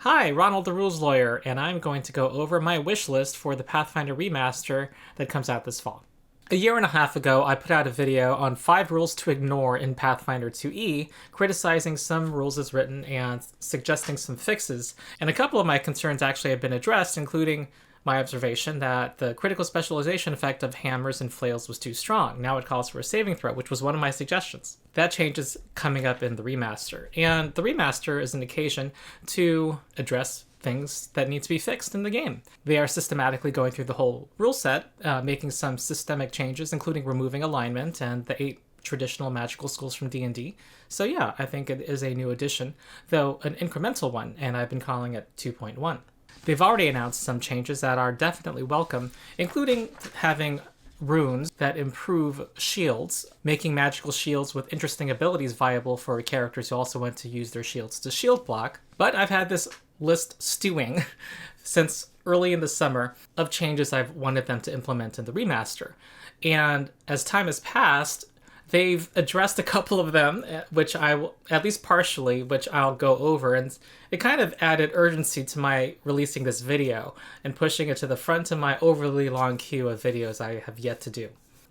Hi, Ronald the Rules Lawyer, and I'm going to go over my wish list for the Pathfinder Remaster that comes out this fall. A year and a half ago, I put out a video on 5 rules to ignore in Pathfinder 2e, criticizing some rules as written and suggesting some fixes, and a couple of my concerns actually have been addressed, including my observation that the critical specialization effect of hammers and flails was too strong. Now it calls for a saving throw, which was one of my suggestions. That change is coming up in the remaster. And the remaster is an occasion to address things that need to be fixed in the game. They are systematically going through the whole rule set, making some systemic changes, including removing alignment and the 8 traditional magical schools from D&D. So yeah, I think it is a new addition, though an incremental one, and I've been calling it 2.1. They've already announced some changes that are definitely welcome, including having runes that improve shields, making magical shields with interesting abilities viable for characters who also want to use their shields to shield block. But I've had this list stewing since early in the summer of changes I've wanted them to implement in the remaster. And as time has passed, they've addressed a couple of them, which I will, at least partially, which I'll go over, and it kind of added urgency to my releasing this video and pushing it to the front of my overly long queue of videos I have yet to do.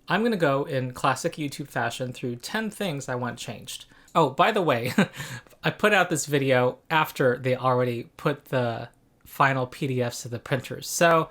I'm going to go in classic YouTube fashion through 10 things I want changed. Oh, by the way, I put out this video after they already put the final PDFs to the printers, so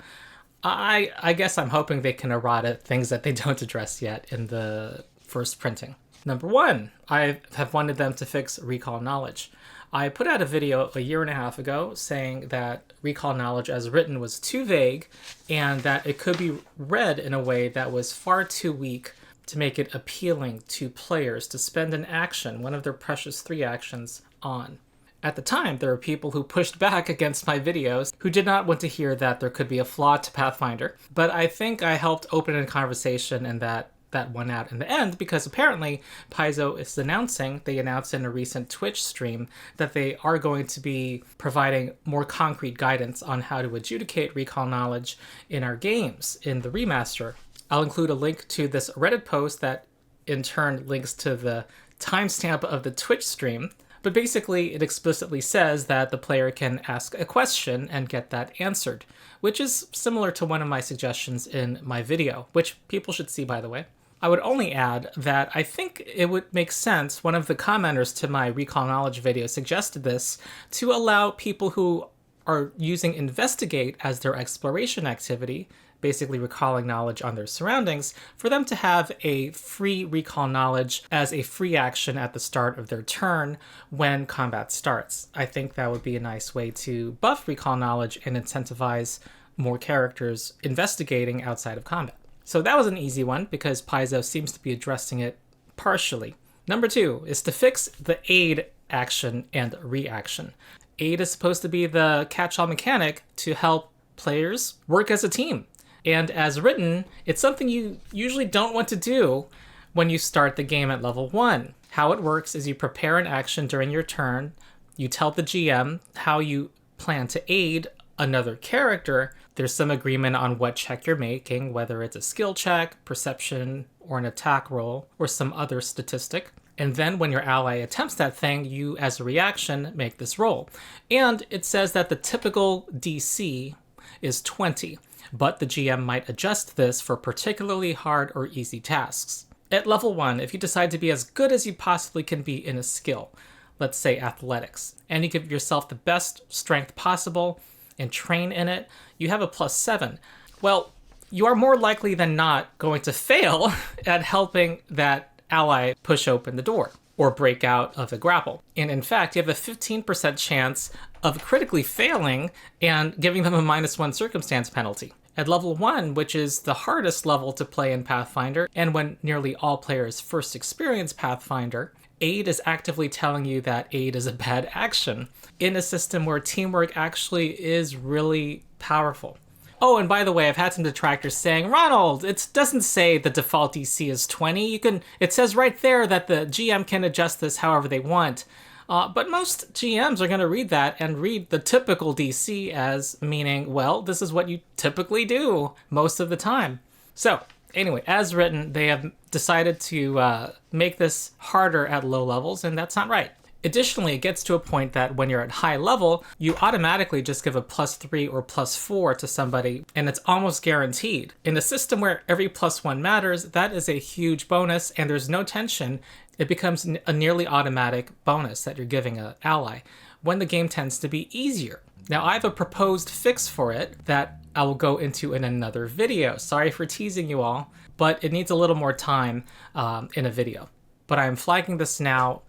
I guess I'm hoping they can errata things that they don't address yet in the first printing. Number 1, I have wanted them to fix recall knowledge. I put out a video a year and a half ago saying that recall knowledge as written was too vague and that it could be read in a way that was far too weak to make it appealing to players to spend an action, one of their precious 3 actions, on. At the time, there were people who pushed back against my videos who did not want to hear that there could be a flaw to Pathfinder, but I think I helped open a conversation and that won out in the end, because apparently Paizo is announcing, they announced in a recent Twitch stream, that they are going to be providing more concrete guidance on how to adjudicate recall knowledge in our games in the remaster. I'll include a link to this Reddit post that in turn links to the timestamp of the Twitch stream, but basically it explicitly says that the player can ask a question and get that answered, which is similar to one of my suggestions in my video, which people should see, by the way. I would only add that I think it would make sense, one of the commenters to my recall knowledge video suggested this, to allow people who are using investigate as their exploration activity, basically recalling knowledge on their surroundings, for them to have a free recall knowledge as a free action at the start of their turn when combat starts. I think that would be a nice way to buff recall knowledge and incentivize more characters investigating outside of combat. So that was an easy one because Paizo seems to be addressing it partially. Number 2 is to fix the aid action and reaction. Aid is supposed to be the catch-all mechanic to help players work as a team. And as written, it's something you usually don't want to do when you start the game at level 1. How it works is you prepare an action during your turn, you tell the GM how you plan to aid another character. There's some agreement on what check you're making, whether it's a skill check, perception, or an attack roll, or some other statistic. And then when your ally attempts that thing, you, as a reaction, make this roll. And it says that the typical DC is 20, but the GM might adjust this for particularly hard or easy tasks. At level 1, if you decide to be as good as you possibly can be in a skill, let's say athletics, and you give yourself the best strength possible and train in it, you have a +7. Well, you are more likely than not going to fail at helping that ally push open the door or break out of a grapple. And in fact, you have a 15% chance of critically failing and giving them a -1 circumstance penalty. At level 1, which is the hardest level to play in Pathfinder, and when nearly all players first experience Pathfinder, aid is actively telling you that aid is a bad action in a system where teamwork actually is really powerful. Oh, and by the way, I've had some detractors saying, Ronald, it doesn't say the default DC is 20. It says right there that the GM can adjust this however they want. But most GMs are going to read that and read the typical DC as meaning, well, this is what you typically do most of the time. So anyway, as written, they have decided to make this harder at low levels, and that's not right. Additionally, it gets to a point that when you're at high level, you automatically just give a +3 or +4 to somebody, and it's almost guaranteed. In a system where every +1 matters, that is a huge bonus, and there's no tension. It becomes a nearly automatic bonus that you're giving an ally, when the game tends to be easier. Now, I have a proposed fix for it that I will go into in another video. Sorry for teasing you all, but it needs a little more time in a video. But I'm flagging this now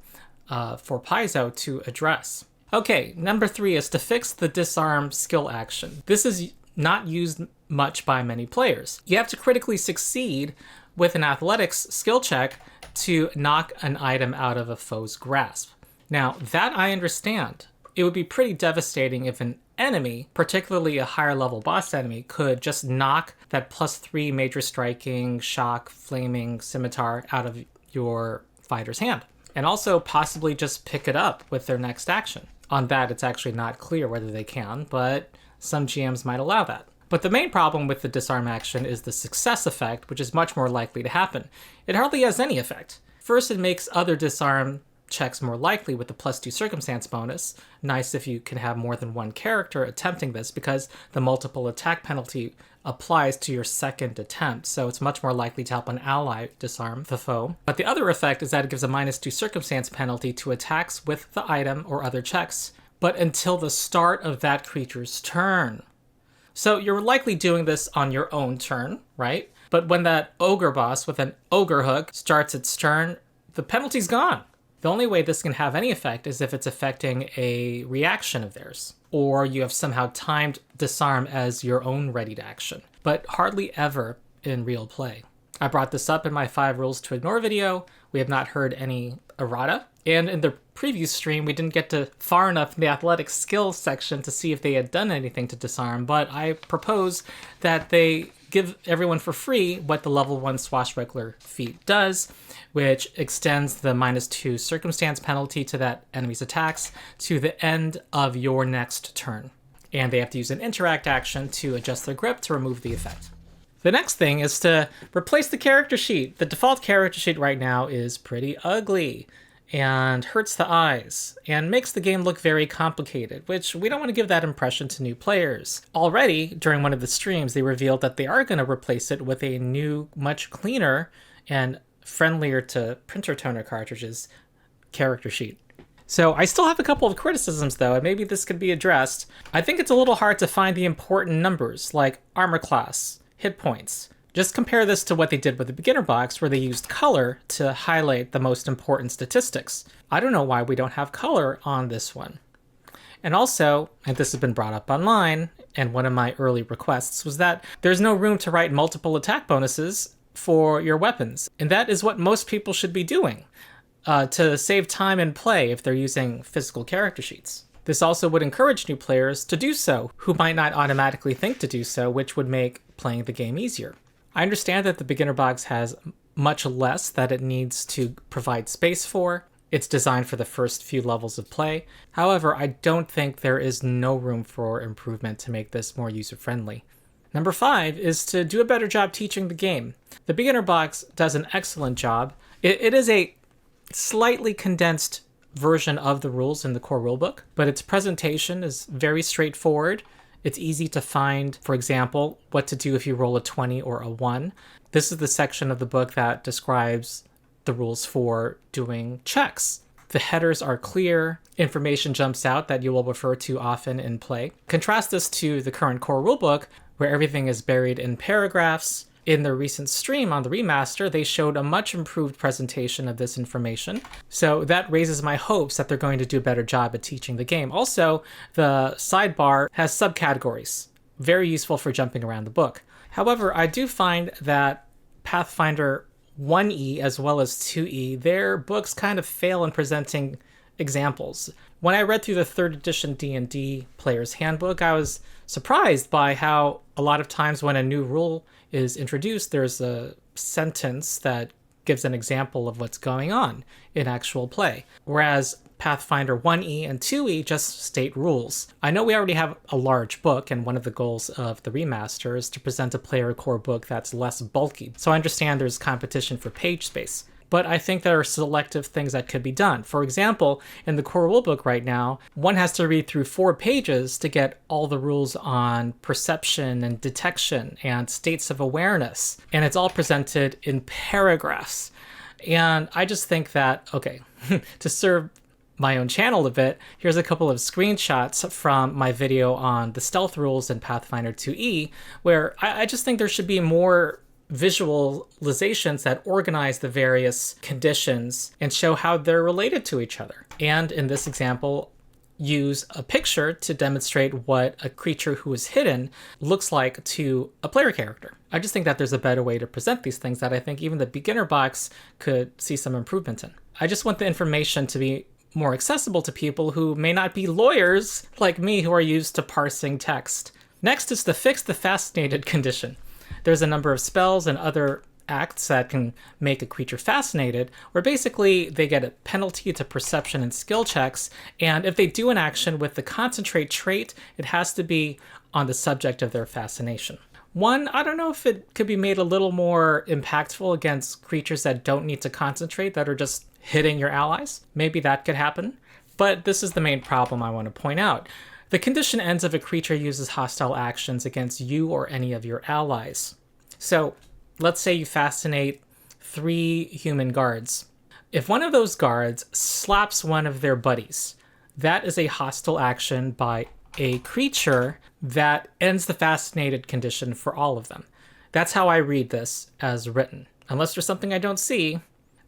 for Paizo to address. Okay, number 3 is to fix the disarm skill action. This is not used much by many players. You have to critically succeed with an athletics skill check to knock an item out of a foe's grasp. Now, that I understand. It would be pretty devastating if an enemy, particularly a higher level boss enemy, could just knock that +3 major striking, shock, flaming scimitar out of your fighter's hand. And also possibly just pick it up with their next action. On that, it's actually not clear whether they can, but some GMs might allow that. But the main problem with the disarm action is the success effect, which is much more likely to happen. It hardly has any effect. First, it makes other disarm checks more likely with the +2 circumstance bonus. Nice if you can have more than one character attempting this, because the multiple attack penalty applies to your second attempt, so it's much more likely to help an ally disarm the foe. But the other effect is that it gives a -2 circumstance penalty to attacks with the item or other checks, but until the start of that creature's turn. So you're likely doing this on your own turn, right? But when that ogre boss with an ogre hook starts its turn, the penalty's gone. The only way this can have any effect is if it's affecting a reaction of theirs, or you have somehow timed disarm as your own readied action, but hardly ever in real play. I brought this up in my 5 rules to ignore video. We have not heard any errata. And in the previous stream, we didn't get to far enough in the athletic skills section to see if they had done anything to disarm, but I propose that they give everyone for free what the level 1 swashbuckler feat does, which extends the -2 circumstance penalty to that enemy's attacks to the end of your next turn. And they have to use an interact action to adjust their grip to remove the effect. The next thing is to replace the character sheet. The default character sheet right now is pretty ugly and hurts the eyes and makes the game look very complicated, which we don't want to give that impression to new players. Already, during one of the streams, they revealed that they are going to replace it with a new, much cleaner and friendlier to printer toner cartridges character sheet. So I still have a couple of criticisms though, and maybe this could be addressed. I think it's a little hard to find the important numbers like armor class, hit points. Just compare this to what they did with the beginner box, where they used color to highlight the most important statistics. I don't know why we don't have color on this one. And also, and this has been brought up online, and one of my early requests was that there's no room to write multiple attack bonuses for your weapons. And that is what most people should be doing to save time and play if they're using physical character sheets. This also would encourage new players to do so, who might not automatically think to do so, which would make playing the game easier. I understand that the beginner box has much less that it needs to provide space for. It's designed for the first few levels of play. However, I don't think there is no room for improvement to make this more user-friendly. Number 5 is to do a better job teaching the game. The beginner box does an excellent job. It is a slightly condensed version of the rules in the core rulebook, but its presentation is very straightforward. It's easy to find, for example, what to do if you roll a 20 or a 1. This is the section of the book that describes the rules for doing checks. The headers are clear, information jumps out that you will refer to often in play. Contrast this to the current core rulebook, where everything is buried in paragraphs. In the recent stream on the remaster, they showed a much improved presentation of this information. So that raises my hopes that they're going to do a better job at teaching the game. Also, the sidebar has subcategories, very useful for jumping around the book. However, I do find that Pathfinder 1E as well as 2E, their books kind of fail in presenting examples. When I read through the 3rd edition D&D Player's Handbook, I was surprised by how a lot of times when a new rule is introduced, there's a sentence that gives an example of what's going on in actual play. Whereas Pathfinder 1E and 2E just state rules. I know we already have a large book, and one of the goals of the remaster is to present a player core book that's less bulky. So I understand there's competition for page space. but I think there are selective things that could be done. For example, in the core rulebook right now, one has to read through 4 pages to get all the rules on perception and detection and states of awareness, and it's all presented in paragraphs. And I just think that, okay, to serve my own channel a bit, here's a couple of screenshots from my video on the stealth rules in Pathfinder 2E, where I just think there should be more visualizations that organize the various conditions and show how they're related to each other. And in this example, use a picture to demonstrate what a creature who is hidden looks like to a player character. I just think that there's a better way to present these things that I think even the beginner box could see some improvement in. I just want the information to be more accessible to people who may not be lawyers like me who are used to parsing text. Next is to fix the fascinated condition. There's a number of spells and other acts that can make a creature fascinated, where basically they get a penalty to perception and skill checks, and if they do an action with the concentrate trait, it has to be on the subject of their fascination. One, I don't know if it could be made a little more impactful against creatures that don't need to concentrate, that are just hitting your allies. Maybe that could happen, but this is the main problem I want to point out. The condition ends if a creature uses hostile actions against you or any of your allies. So let's say you fascinate 3 human guards. If one of those guards slaps one of their buddies, that is a hostile action by a creature that ends the fascinated condition for all of them. That's how I read this as written, unless there's something I don't see,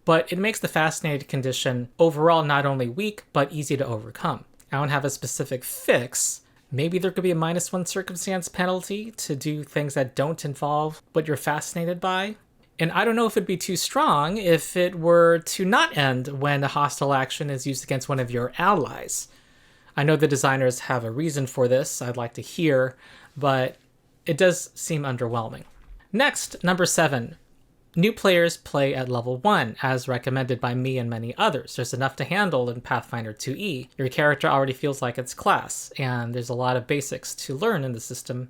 but it makes the fascinated condition overall not only weak, but easy to overcome. I don't have a specific fix. Maybe there could be a -1 circumstance penalty to do things that don't involve what you're fascinated by. And I don't know if it'd be too strong if it were to not end when a hostile action is used against one of your allies. I know the designers have a reason for this, I'd like to hear, but it does seem underwhelming. Next, number 7. New players play at level 1, as recommended by me and many others. There's enough to handle in Pathfinder 2E. Your character already feels like it's class, and there's a lot of basics to learn in the system,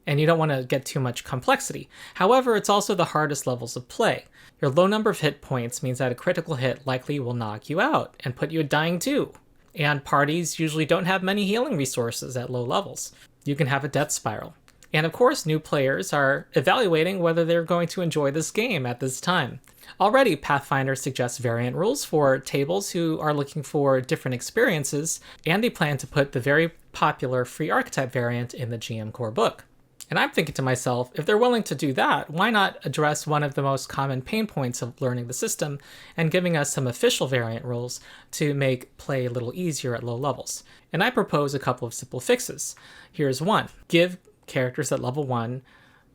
and you don't want to get too much complexity. However, it's also the hardest levels of play. Your low number of hit points means that a critical hit likely will knock you out and put you at dying 2. And parties usually don't have many healing resources at low levels. You can have a death spiral. And of course, new players are evaluating whether they're going to enjoy this game at this time. Already, Pathfinder suggests variant rules for tables who are looking for different experiences, and they plan to put the very popular free archetype variant in the GM core book. And I'm thinking to myself, if they're willing to do that, why not address one of the most common pain points of learning the system and giving us some official variant rules to make play a little easier at low levels? And I propose a couple of simple fixes. Here's one. Give characters at level 1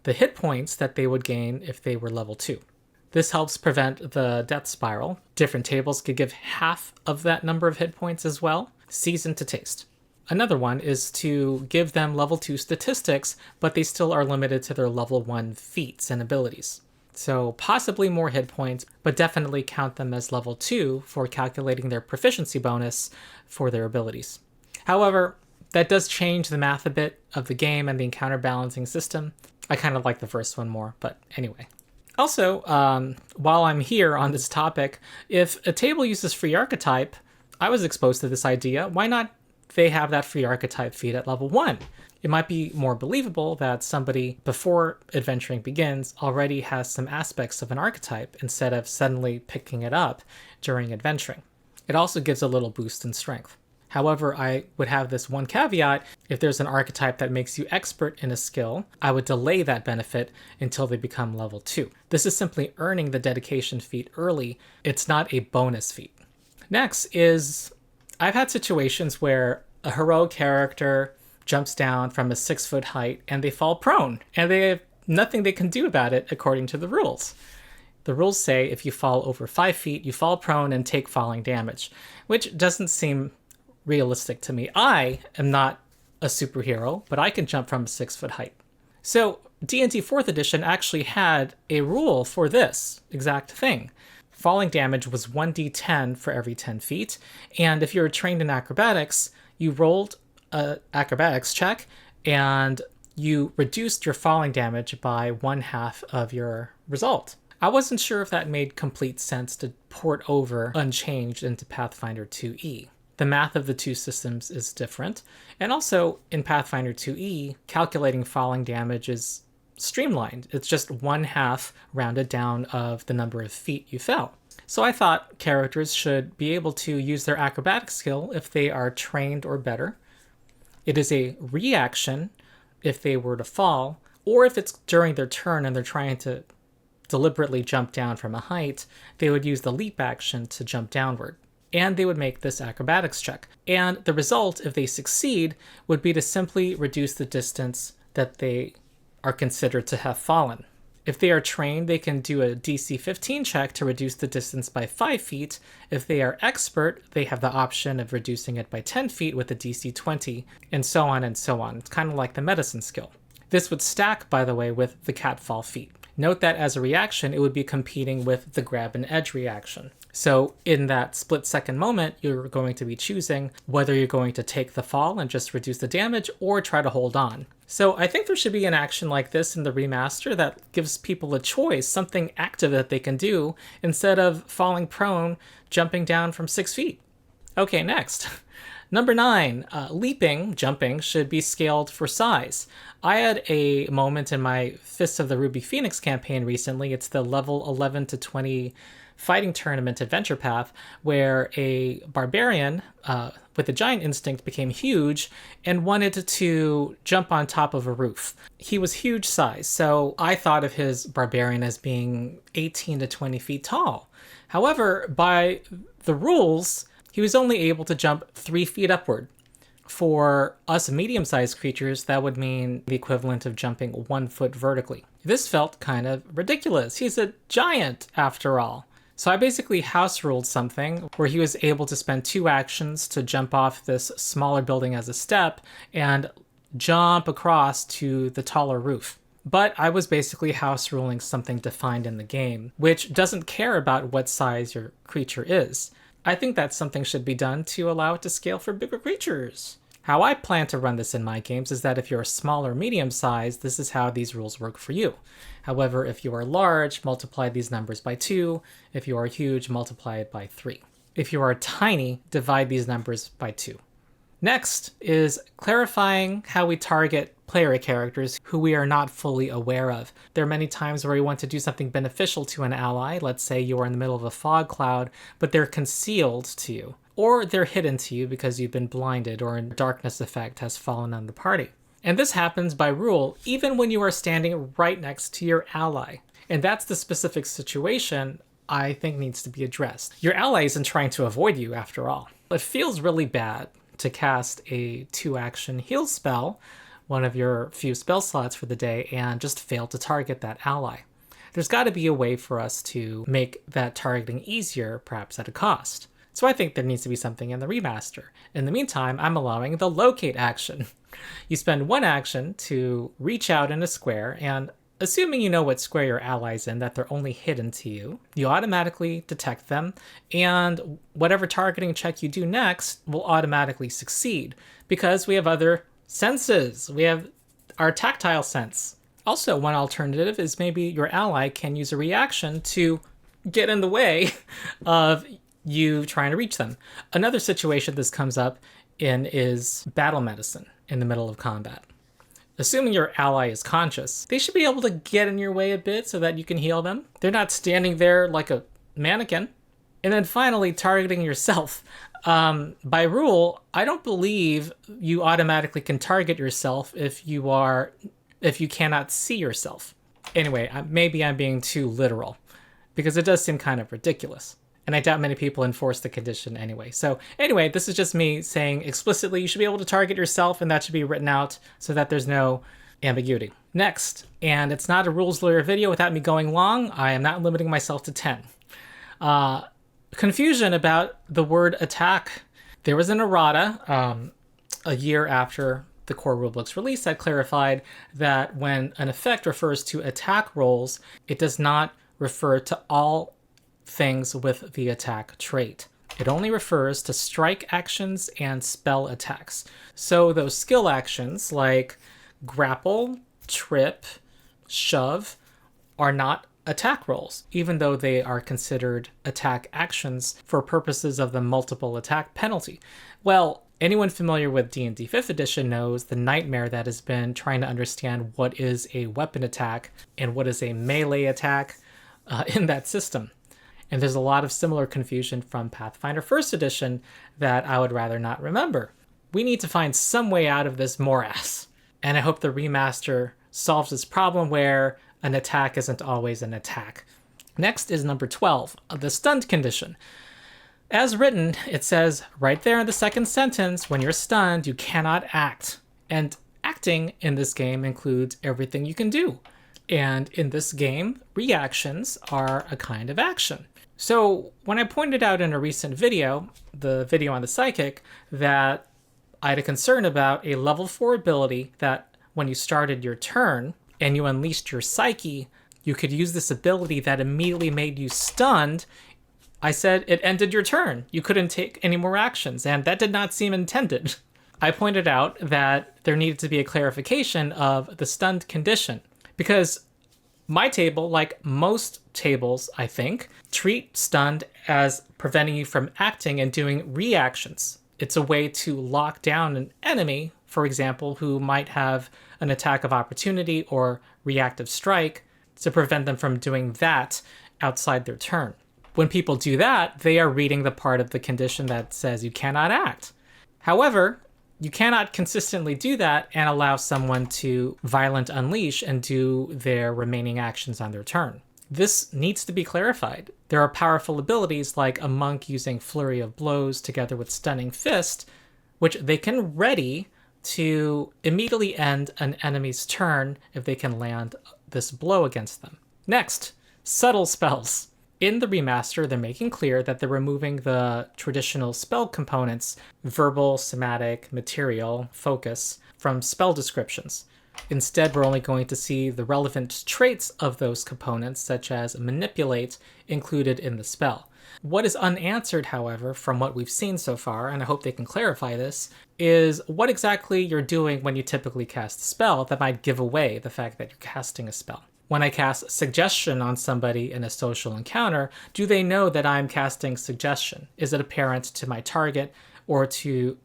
the hit points that they would gain if they were level 2. This helps prevent the death spiral. Different tables could give half of that number of hit points as well. Season to taste. Another one is to give them level 2 statistics, but they still are limited to their level 1 feats and abilities. So possibly more hit points, but definitely count them as level 2 for calculating their proficiency bonus for their abilities. However, that does change the math a bit of the game and the encounter balancing system. I kind of like the first one more, but anyway. Also, while I'm here on this topic, if a table uses free archetype, I was exposed to this idea, why not they have that free archetype feat at level 1? It might be more believable that somebody, before adventuring begins, already has some aspects of an archetype instead of suddenly picking it up during adventuring. It also gives a little boost in strength. However, I would have this one caveat: if there's an archetype that makes you expert in a skill, I would delay that benefit until they become level 2. This is simply earning the dedication feat early. It's not a bonus feat. Next is, I've had situations where a heroic character jumps down from a 6-foot height and they fall prone, and they have nothing they can do about it according to the rules. The rules say if you fall over 5 feet, you fall prone and take falling damage, which doesn't seem realistic to me. I am not a superhero, but I can jump from a 6-foot height. So D&D 4th edition actually had a rule for this exact thing. Falling damage was 1d10 for every 10 feet, and if you were trained in acrobatics, you rolled an acrobatics check, and you reduced your falling damage by 1/2 of your result. I wasn't sure if that made complete sense to port over unchanged into Pathfinder 2e. The math of the two systems is different, and also in Pathfinder 2e, calculating falling damage is streamlined. It's just 1/2 rounded down of the number of feet you fell. So I thought characters should be able to use their acrobatic skill if they are trained or better. It is a reaction if they were to fall, or if it's during their turn and they're trying to deliberately jump down from a height, they would use the leap action to jump downward. And they would make this acrobatics check. And the result, if they succeed, would be to simply reduce the distance that they are considered to have fallen. If they are trained, they can do a DC 15 check to reduce the distance by 5 feet. If they are expert, they have the option of reducing it by 10 feet with a DC 20, and so on and so on. It's kind of like the medicine skill. This would stack, by the way, with the catfall feat. Note that as a reaction, it would be competing with the grab and edge reaction. So in that split-second moment, you're going to be choosing whether you're going to take the fall and just reduce the damage or try to hold on. So I think there should be an action like this in the remaster that gives people a choice, something active that they can do instead of falling prone, jumping down from 6 feet. Okay, next. Number 9, leaping, jumping, should be scaled for size. I had a moment in my Fists of the Ruby Phoenix campaign recently. It's the level 11 to 20 fighting tournament adventure path where a barbarian with a giant instinct became huge and wanted to jump on top of a roof. He was huge size, so I thought of his barbarian as being 18 to 20 feet tall. However, by the rules, he was only able to jump 3 feet upward. For us medium-sized creatures, that would mean the equivalent of jumping 1 foot vertically. This felt kind of ridiculous. He's a giant, after all. So I basically house ruled something where he was able to spend 2 actions to jump off this smaller building as a step and jump across to the taller roof. But I was basically house ruling something defined in the game, which doesn't care about what size your creature is. I think that something should be done to allow it to scale for bigger creatures. How I plan to run this in my games is that if you're small or medium sized, this is how these rules work for you. However, if you are large, multiply these numbers by 2. If you are huge, multiply it by 3. If you are tiny, divide these numbers by 2. Next is clarifying how we target player characters who we are not fully aware of. There are many times where you want to do something beneficial to an ally. Let's say you are in the middle of a fog cloud, but they're concealed to you. Or they're hidden to you because you've been blinded or a darkness effect has fallen on the party. And this happens by rule even when you are standing right next to your ally. And that's the specific situation I think needs to be addressed. Your ally isn't trying to avoid you after all. It feels really bad to cast a 2-action heal spell, one of your few spell slots for the day, and just fail to target that ally. There's got to be a way for us to make that targeting easier, perhaps at a cost. So I think there needs to be something in the remaster. In the meantime, I'm allowing the locate action. You spend 1 action to reach out in a square, and assuming you know what square your ally's in, that they're only hidden to you, you automatically detect them, and whatever targeting check you do next will automatically succeed, because we have other senses. We have our tactile sense. Also, one alternative is maybe your ally can use a reaction to get in the way of you trying to reach them. Another situation this comes up in is battle medicine in the middle of combat. Assuming your ally is conscious, they should be able to get in your way a bit so that you can heal them. They're not standing there like a mannequin. And then finally, targeting yourself. By rule, I don't believe you automatically can target yourself if you cannot see yourself. Anyway, maybe I'm being too literal, because it does seem kind of ridiculous. And I doubt many people enforce the condition anyway. So anyway, this is just me saying explicitly you should be able to target yourself, and that should be written out so that there's no ambiguity. Next, and it's not a rules lawyer video without me going long, I am not limiting myself to 10. Confusion about the word attack. There was an errata a year after the core rulebook's release that clarified that when an effect refers to attack rolls, it does not refer to all things with the attack trait. It only refers to strike actions and spell attacks. So those skill actions like grapple, trip, shove are not attack rolls, even though they are considered attack actions for purposes of the multiple attack penalty. Well, anyone familiar with D&D 5th edition knows the nightmare that has been trying to understand what is a weapon attack and what is a melee attack in that system. And there's a lot of similar confusion from Pathfinder 1st edition that I would rather not remember. We need to find some way out of this morass. And I hope the remaster solves this problem where an attack isn't always an attack. Next is number 12, the stunned condition. As written, it says right there in the second sentence, when you're stunned, you cannot act. And acting in this game includes everything you can do. And in this game, reactions are a kind of action. So when I pointed out in a recent video, the video on the psychic, that I had a concern about a level 4 ability that when you started your turn and you unleashed your psyche, you could use this ability that immediately made you stunned. I said it ended your turn. You couldn't take any more actions, and that did not seem intended. I pointed out that there needed to be a clarification of the stunned condition, because my table, like most tables, I think, treat stunned as preventing you from acting and doing reactions. It's a way to lock down an enemy, for example, who might have an attack of opportunity or reactive strike, to prevent them from doing that outside their turn. When people do that, they are reading the part of the condition that says you cannot act. However, you cannot consistently do that and allow someone to violent unleash and do their remaining actions on their turn. This needs to be clarified. There are powerful abilities like a monk using Flurry of Blows together with Stunning Fist, which they can ready to immediately end an enemy's turn if they can land this blow against them. Next, subtle spells. In the remaster, they're making clear that they're removing the traditional spell components, verbal, somatic, material, focus, from spell descriptions. Instead, we're only going to see the relevant traits of those components, such as manipulate, included in the spell. What is unanswered, however, from what we've seen so far, and I hope they can clarify this, is what exactly you're doing when you typically cast a spell that might give away the fact that you're casting a spell. When I cast Suggestion on somebody in a social encounter, do they know that I'm casting Suggestion? Is it apparent to my target or to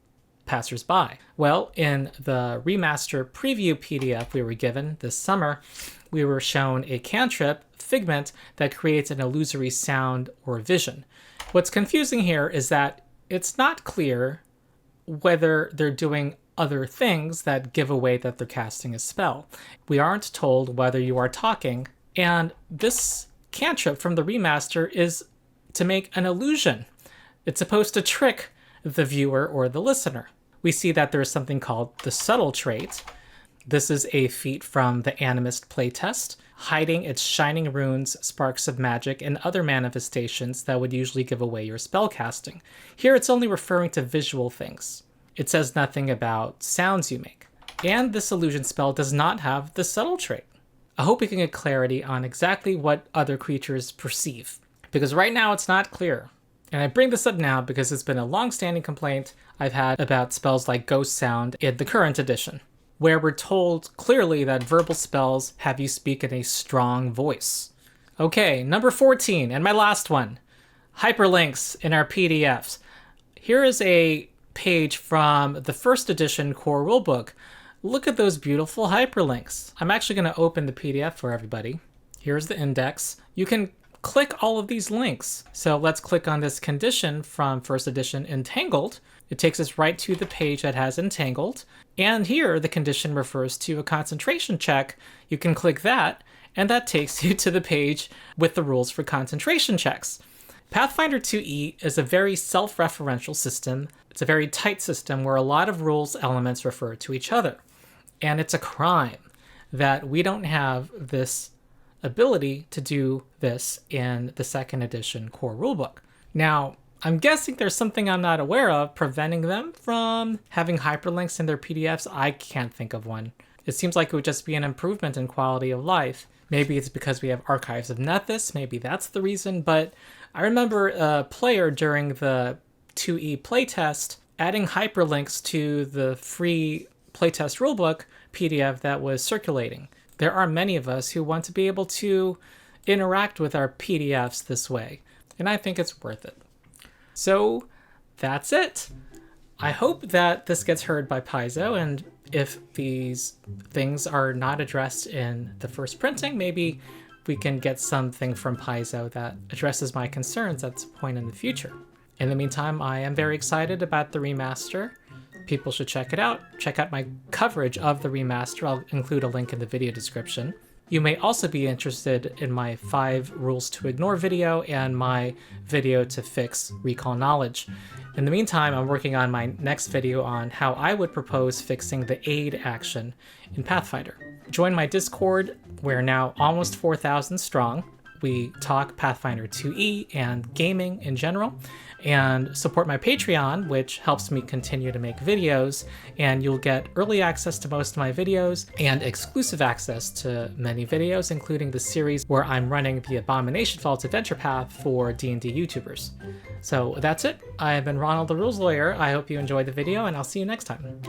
passersby? Well, in the remaster preview PDF we were given this summer, we were shown a cantrip, Figment, that creates an illusory sound or vision. What's confusing here is that it's not clear whether they're doing other things that give away that they're casting a spell. We aren't told whether you are talking, and this cantrip from the remaster is to make an illusion. It's supposed to trick the viewer or the listener. We see that there is something called the subtle trait. This is a feat from the Animist playtest, hiding its shining runes, sparks of magic, and other manifestations that would usually give away your spellcasting. Here it's only referring to visual things. It says nothing about sounds you make. And this illusion spell does not have the subtle trait. I hope we can get clarity on exactly what other creatures perceive, because right now it's not clear. And I bring this up now because it's been a long-standing complaint I've had about spells like Ghost Sound in the current edition, where we're told clearly that verbal spells have you speak in a strong voice. Okay, number 14, and my last one. Hyperlinks in our PDFs. Here is a page from the first edition core rulebook. Look at those beautiful hyperlinks. I'm actually going to open the PDF for everybody. Here's the index. You can click all of these links. So let's click on this condition from first edition, Entangled. It takes us right to the page that has Entangled. And here the condition refers to a concentration check. You can click that, and that takes you to the page with the rules for concentration checks. Pathfinder 2e is a very self-referential system. It's a very tight system where a lot of rules elements refer to each other. And it's a crime that we don't have this ability to do this in the second edition core rulebook. Now, I'm guessing there's something I'm not aware of preventing them from having hyperlinks in their PDFs. I can't think of one. It seems like it would just be an improvement in quality of life. Maybe it's because we have archives of Nethys. Maybe that's the reason. But I remember a player during the 2e playtest adding hyperlinks to the free playtest rulebook PDF that was circulating. There are many of us who want to be able to interact with our PDFs this way, and I think it's worth it. So that's it. I hope that this gets heard by Paizo, and if these things are not addressed in the first printing, maybe we can get something from Paizo that addresses my concerns at some point in the future. In the meantime, I am very excited about the remaster. People should check it out. Check out my coverage of the remaster. I'll include a link in the video description. You may also be interested in my 5 rules to ignore video and my video to fix recall knowledge. In the meantime, I'm working on my next video on how I would propose fixing the aid action in Pathfinder. Join my Discord. We're now almost 4,000 strong. We talk Pathfinder 2e and gaming in general, and support my Patreon, which helps me continue to make videos, and you'll get early access to most of my videos and exclusive access to many videos, including the series where I'm running the Abomination Vault Adventure Path for D&D YouTubers. So that's it. I have been Ronald the Rules Lawyer. I hope you enjoyed the video, and I'll see you next time.